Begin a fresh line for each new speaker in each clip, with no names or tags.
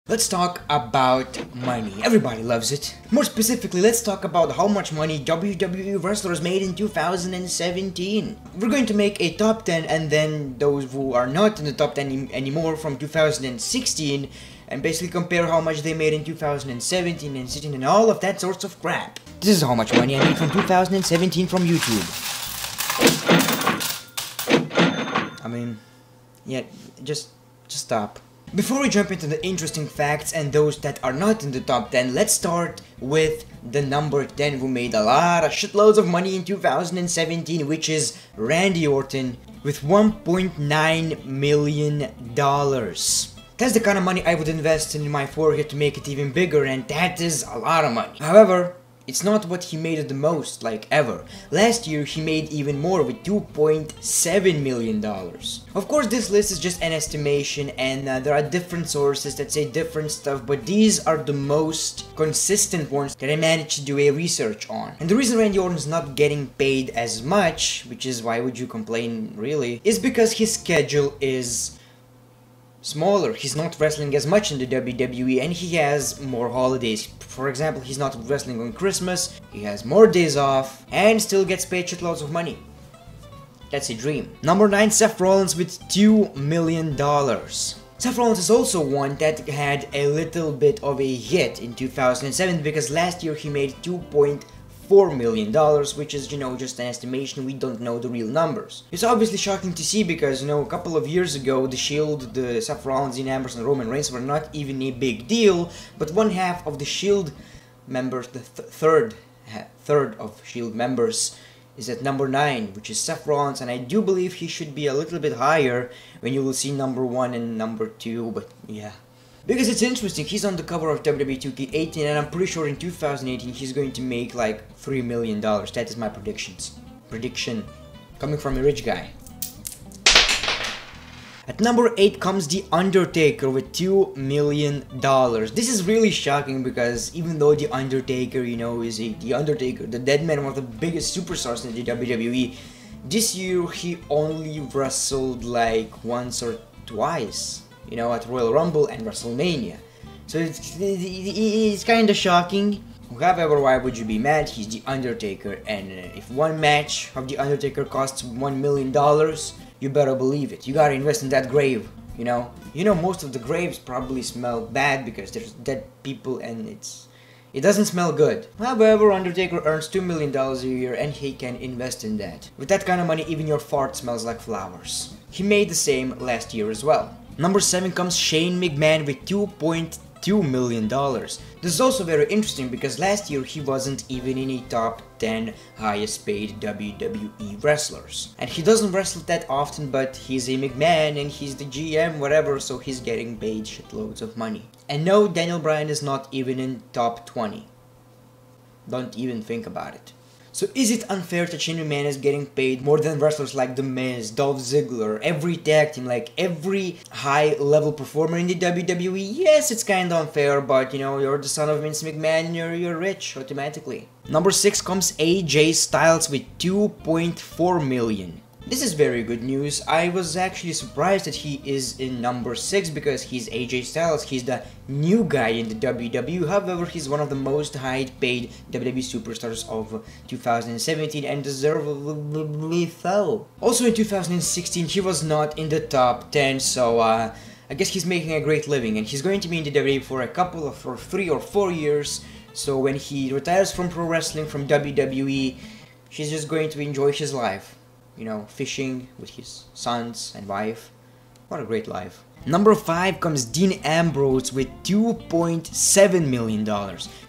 Let's talk about money. Everybody loves it. More specifically, let's talk about how much money WWE wrestlers made in 2017. We're going to make a top 10 and then those who are not in the top 10 anymore from 2016 and basically compare how much they made in 2017 and 16 and all of that sorts of crap. This is how much money I made from 2017 from YouTube. I mean, yeah, just stop. Before we jump into the interesting facts and those that are not in the top 10, let's start with the number 10 who made a lot of shitloads of money in 2017, which is Randy Orton with $1.9 million. That's the kind of money I would invest in my forehead to make it even bigger, and that is a lot of money. However, it's not what he made the most, like ever. Last year he made even more with $2.7 million. Of course this list is just an estimation and there are different sources that say different stuff, but these are the most consistent ones that I managed to do a research on. And the reason Randy Orton is not getting paid as much, which is why would you complain really, is because his schedule is smaller. He's not wrestling as much in the WWE and he has more holidays. For example, he's not wrestling on Christmas, he has more days off and still gets paid shitloads of money. That's a dream. Number 9, Seth Rollins with $2 million. Seth Rollins is also one that had a little bit of a hit in 2007 because last year he made $2.4 million, which is, just an estimation. We don't know the real numbers. It's obviously shocking to see because, a couple of years ago, the Shield, the Seth Rollins, Dean Ambrose, and Roman Reigns were not even a big deal, but one half of the Shield members, the third of Shield members, is at number 9, which is Seth Rollins, and I do believe he should be a little bit higher when you will see number 1 and number 2, but yeah. Because it's interesting, he's on the cover of WWE 2K18 and I'm pretty sure in 2018 he's going to make like $3 million. That is my prediction. Coming from a rich guy. At number 8 comes The Undertaker with $2 million. This is really shocking because even though The Undertaker, is The Undertaker, the dead man, one of the biggest superstars in the WWE, this year he only wrestled like once or twice. At Royal Rumble and WrestleMania. So it's kinda shocking. However, why would you be mad? He's The Undertaker, and if one match of The Undertaker costs $1 million, you better believe it. You gotta invest in that grave, most of the graves probably smell bad because there's dead people and it doesn't smell good. However, Undertaker earns $2 million a year and he can invest in that. With that kind of money, even your fart smells like flowers. He made the same last year as well. Number 7 comes Shane McMahon with $2.2 million. This is also very interesting because last year he wasn't even in a top 10 highest paid WWE wrestlers. And he doesn't wrestle that often, but he's a McMahon and he's the GM, whatever, so he's getting paid shitloads of money. And no, Daniel Bryan is not even in top 20. Don't even think about it. So is it unfair that Shane McMahon is getting paid more than wrestlers like The Miz, Dolph Ziggler, every tag team, like every high-level performer in the WWE? Yes, it's kinda unfair, but you're the son of Vince McMahon and you're rich automatically. Number 6 comes AJ Styles with $2.4 million. This is very good news. I was actually surprised that he is in number 6 because he's AJ Styles. He's the new guy in the WWE. However, he's one of the most high-paid WWE superstars of 2017 and deservedly so. Also in 2016, he was not in the top 10, so I guess he's making a great living and he's going to be in the WWE for 3 or 4 years. So when he retires from pro wrestling, from WWE, he's just going to enjoy his life. Fishing with his sons and wife. What a great life. Number 5 comes Dean Ambrose with $2.7 million.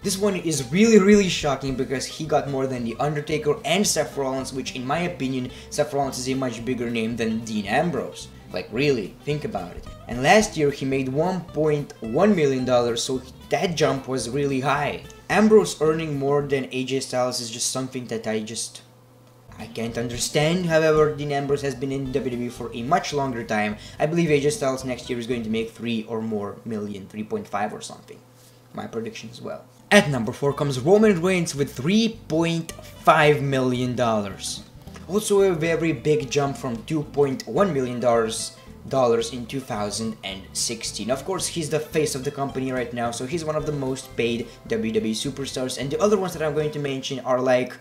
This one is really shocking because he got more than The Undertaker and Seth Rollins, which in my opinion, Seth Rollins is a much bigger name than Dean Ambrose. Like really, think about it. And last year he made $1.1 million, so that jump was really high. Ambrose earning more than AJ Styles is just something that I can't understand. However, Dean Ambrose has been in WWE for a much longer time. I believe AJ Styles next year is going to make 3 or more million, 3.5 or something. My prediction as well. At number 4 comes Roman Reigns with $3.5 million. Also a very big jump from $2.1 million in 2016. Of course, he's the face of the company right now, so he's one of the most paid WWE superstars. And the other ones that I'm going to mention are like,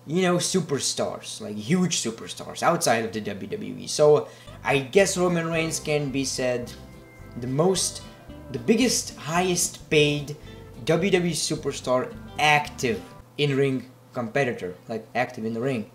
you know, superstars, like huge superstars outside of the WWE. So I guess Roman Reigns can be said the biggest, highest paid WWE superstar active in-ring competitor, like active in the ring.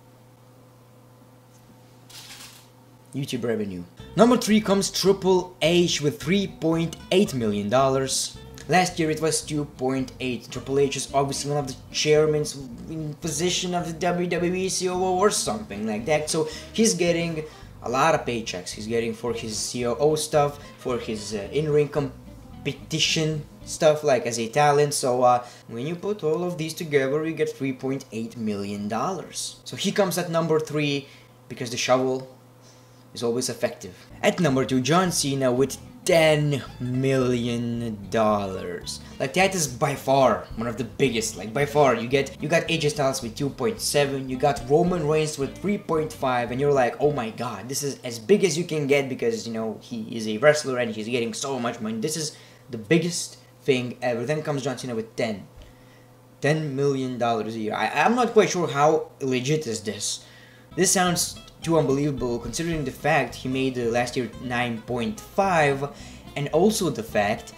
YouTube revenue. Number 3 comes Triple H with $3.8 million. Last year it was 2.8. Triple H is obviously one of the chairmen in position of the WWE COO or something like that. So he's getting a lot of paychecks. He's getting for his COO stuff, for his in-ring competition stuff, like as a talent. So when you put all of these together, you get $3.8 million. So he comes at number 3 because the shovel is always effective. At number 2, John Cena with $10 million. Like that is by far one of the biggest, like by far. You got AJ Styles with 2.7, you got Roman Reigns with 3.5, and you're like, oh my god, this is as big as you can get because, you know, he is a wrestler and he's getting so much money. This is the biggest thing ever. Then comes John Cena with $10 million a year. I'm not quite sure how legit is this. This sounds too unbelievable considering the fact he made last year 9.5, and also the fact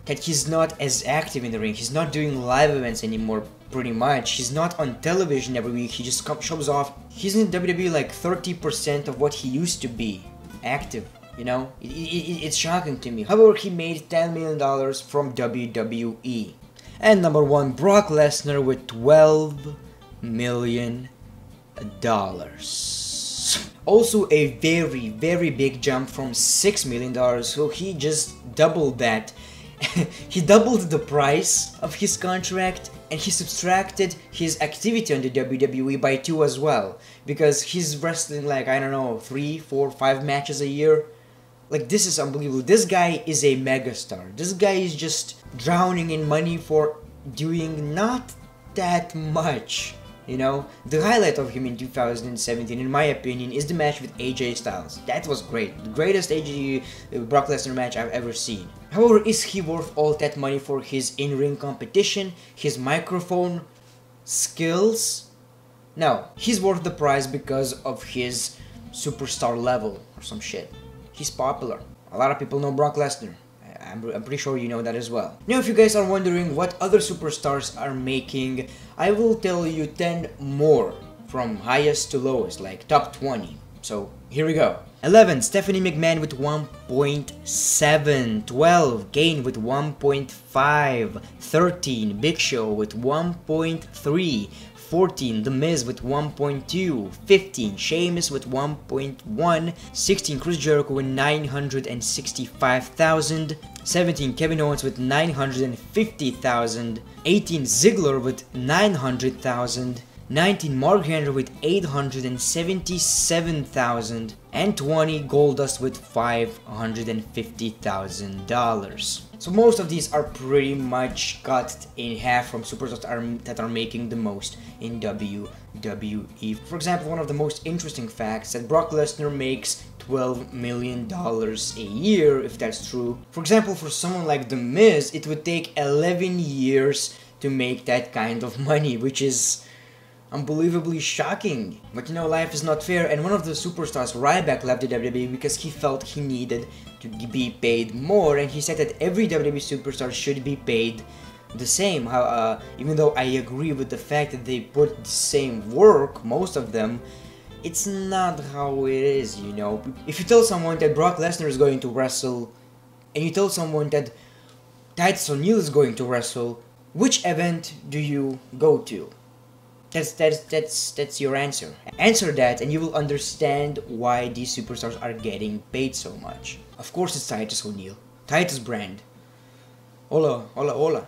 that he's not as active in the ring. He's not doing live events anymore, pretty much. He's not on television every week. He just shows off. He's in WWE like 30% of what he used to be active, you know? It's shocking to me. However, he made $10 million from WWE. And number 1, Brock Lesnar with $12 million. Also a very, very big jump from $6 million, so he just doubled that. He doubled the price of his contract, and he subtracted his activity on the WWE by 2 as well, because he's wrestling like, I don't know, 3, 4, 5 matches a year. Like, this is unbelievable. This guy is a megastar. This guy is just drowning in money for doing not that much. You know, the highlight of him in 2017, in my opinion, is the match with AJ Styles. That was great. The greatest Brock Lesnar match I've ever seen. However, is he worth all that money for his in-ring competition, his microphone skills? No, he's worth the price because of his superstar level or some shit. He's popular. A lot of people know Brock Lesnar. I'm pretty sure you know that as well. Now, if you guys are wondering what other superstars are making, I will tell you 10 more from highest to lowest, like top 20. So here we go. 11, Stephanie McMahon with 1.7. 12, Kane with 1.5. 13, Big Show with 1.3. 14, The Miz with 1.2, 15, Sheamus with 1.1, 16, Chris Jericho with 965,000, 17, Kevin Owens with 950,000, 18, Ziggler with 900,000, 19, Mark Henry with 877,000, and 20, Goldust with $550,000. So most of these are pretty much cut in half from superstars that are making the most in WWE. For example, one of the most interesting facts that Brock Lesnar makes $12 million a year, if that's true. For example, for someone like The Miz, it would take 11 years to make that kind of money, which is unbelievably shocking. But you know, life is not fair, and one of the superstars, Ryback, left the WWE because he felt he needed to be paid more, and he said that every WWE superstar should be paid the same. Even though I agree with the fact that they put the same work, most of them, it's not how it is, you know. If you tell someone that Brock Lesnar is going to wrestle, and you tell someone that Titus O'Neil is going to wrestle, which event do you go to? That's your answer. Answer that and you will understand why these superstars are getting paid so much. Of course it's Titus O'Neil. Titus brand. Hola, hola, hola.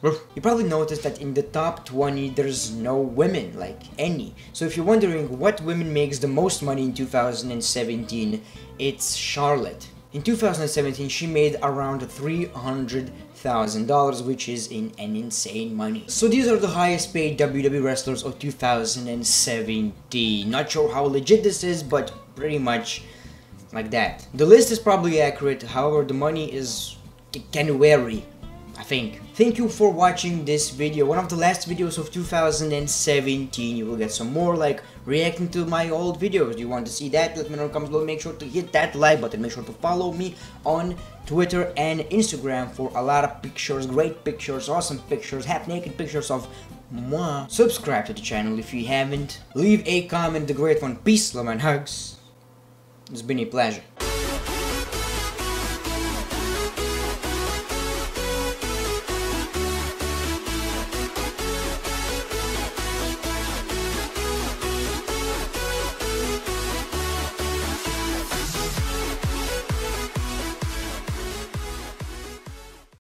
You probably noticed that in the top 20 there's no women, like any. So if you're wondering what women makes the most money in 2017, it's Charlotte. In 2017 she made around $300,000, which is an insane money. So these are the highest paid WWE wrestlers of 2017. Not sure how legit this is, but pretty much like that. The list is probably accurate, however the money is can vary, I think. Thank you for watching this video, one of the last videos of 2017. You will get some more like reacting to my old videos. You want to see that? Let me know in the comments below. Make sure to hit that like button. Make sure to follow me on Twitter and Instagram for a lot of pictures, great pictures, awesome pictures, half naked pictures of moi. Subscribe to the channel if you haven't. Leave a comment, the great one. Peace, love and hugs. It's been a pleasure.